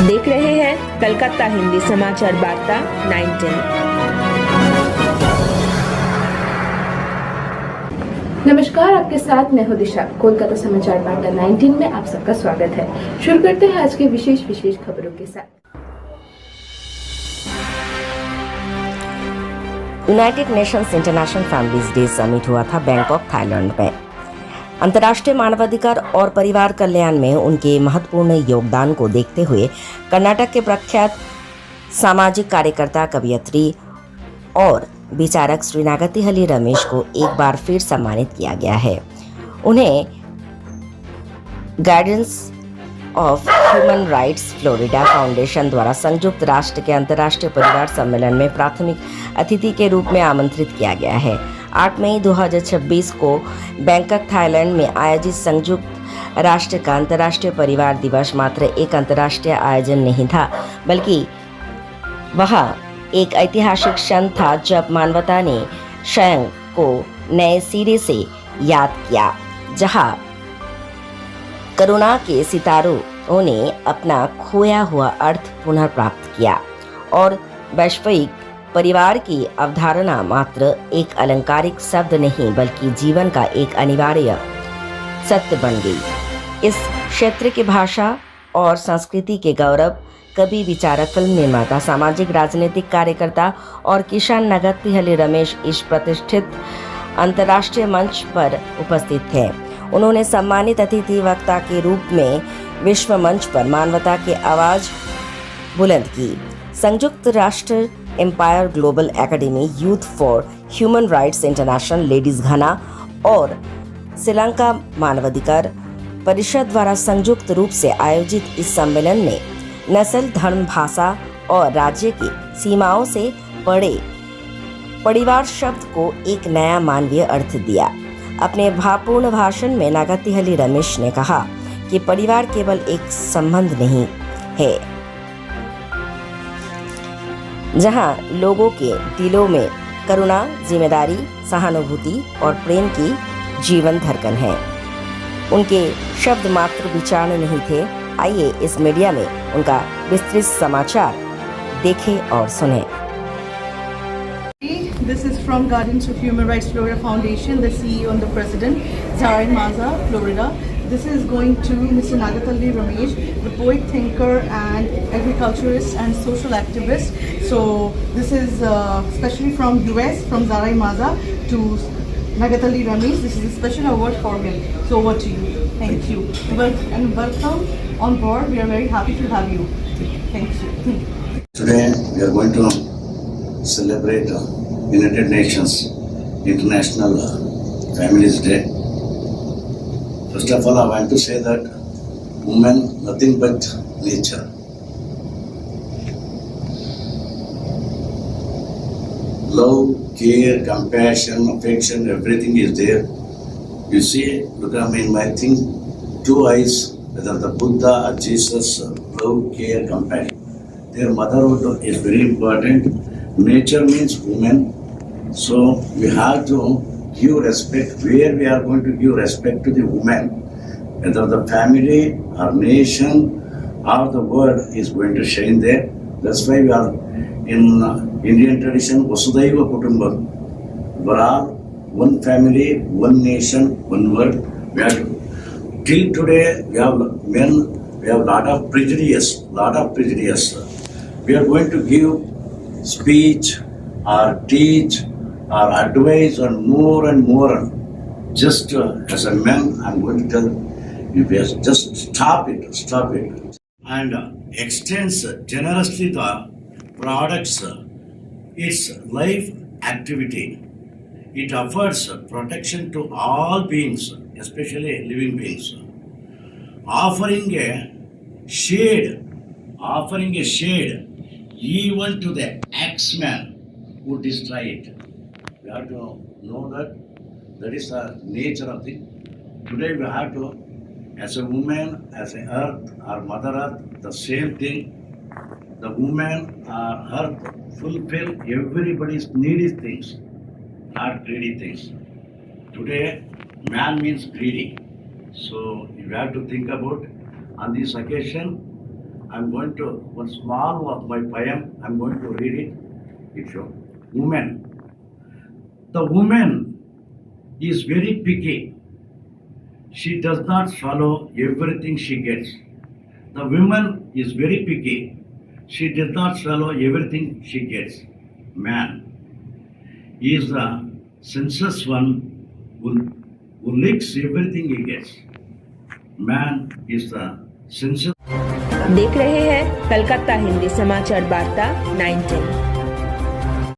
देख रहे हैं कलकत्ता हिंदी समाचार वार्ता 19। नमस्कार, आपके साथ मैं हूं दिशा। कोलकाता समाचार वार्ता 19 में आप सबका स्वागत है। शुरू करते हैं आज के विशेष खबरों के साथ। United Nations international families day summit हुआ था बैंकॉक, थाईलैंड में। अंतर्राष्ट्रीय मानवाधिकार और परिवार कल्याण में उनके महत्वपूर्ण योगदान को देखते हुए कर्नाटक के प्रख्यात सामाजिक कार्यकर्ता, कवयित्री और विचारक श्री नागतिहल्ली रमेश को एक बार फिर सम्मानित किया गया है। उन्हें guidance of human rights Florida foundation द्वारा संयुक्त राष्ट्र के अंतर्राष्ट्रीय परिवार सम्मेलन में प्राथमिक अतिथि के रूप में आमंत्रित किया गया है। 8 मई 2026 को बैंकॉक, थाईलैंड में आयोजित संयुक्त राष्ट्र का अंतर्राष्ट्रीय परिवार दिवस मात्र एक अंतर्राष्ट्रीय आयोजन नहीं था, बल्कि वह एक ऐतिहासिक क्षण था जब मानवता ने स्वयं को नए सिरे से याद किया, जहां करुणा के सितारों ने अपना खोया हुआ अर्थ पुनः प्राप्त किया और वैश्विक परिवार की अवधारणा मात्र एक अलंकारिक शब्द नहीं बल्कि जीवन का एक अनिवार्य सत्य बन गई। इस क्षेत्र की भाषा और संस्कृति के गौरव कवि, विचारक, फिल्म निर्माता, सामाजिक राजनीतिक कार्यकर्ता और किसान नागतिहल्ली रमेश इस प्रतिष्ठित अंतर्राष्ट्रीय मंच पर उपस्थित थे। उन्होंने सम्मानित अतिथि वक्ता के रूप में विश्व मंच पर मानवता की आवाज बुलंद की। संयुक्त राष्ट्र Empire Global Academy, Youth for Human Rights International, ladies Ghana और श्रीलंका मानवाधिकार परिषद द्वारा संयुक्त रूप से आयोजित इस सम्मेलन ने नस्ल, धर्म, भाषा और राज्य की सीमाओं से परे परिवार शब्द को एक नया मानवीय अर्थ दिया। अपने भावपूर्ण भाषण में नागतिहल्ली रमेश ने कहा कि परिवार केवल एक संबंध नहीं है जहां लोगों के दिलों में करुणा, जिम्मेदारी, सहानुभूति और प्रेम की जीवन धड़कन है। उनके शब्द मात्र विचार नहीं थे। आइए इस मीडिया में उनका विस्तृत समाचार देखें और सुनें। This is from Guardians of Human Rights Florida Foundation, the CEO and the President, Zarin Maza, Florida. This is going to Mr. Nagathalli Ramesh, the poet, thinker and agriculturist and social activist. So this is especially from US, from Zarin Maza to Nagathalli Ramesh. This is a special award for him. So over to you. Thank you. And welcome on board. We are very happy to have you. Thank you. Today we are going to celebrate United Nations International Families Day. First of all, I want to say that women nothing but nature. Love, care, compassion, affection, everything is there. You see, look at me in my thing, 2 eyes, whether the Buddha or Jesus, love, care, compassion. Their motherhood is very important. Nature means woman. So we have to give respect. Where we are going to give respect to the woman, whether the family or nation or the world is going to shine there. That's why we are in Indian tradition, Vasudhaiva Kutumbam. We are all one family, one nation, one world. We are till today we have men, we have lot of prejudice. We are going to give speech or teach or advise on more and more. Just as a man, I'm going to tell you, just stop it. And extends generously the products, its life activity. It offers protection to all beings, especially living beings. Offering a shade even to the X-Man who destroy it. We have to know that is the nature of the. Today we have to, as a woman, as a earth, our mother earth, the same thing. The woman, earth, fulfill everybody's needy things, not greedy things. Today, man means greedy. So you have to think about on this occasion, I'm going to, one small of my poem, I'm going to read it. It shows. Woman. The woman is very picky. She does not swallow everything she gets. The woman is very picky. She does not swallow everything she gets. Man is the sensuous one who licks everything he gets. Man is the sensuous. देख रहे हैं कलकत्ता हिंदी समाचार वार्ता 19।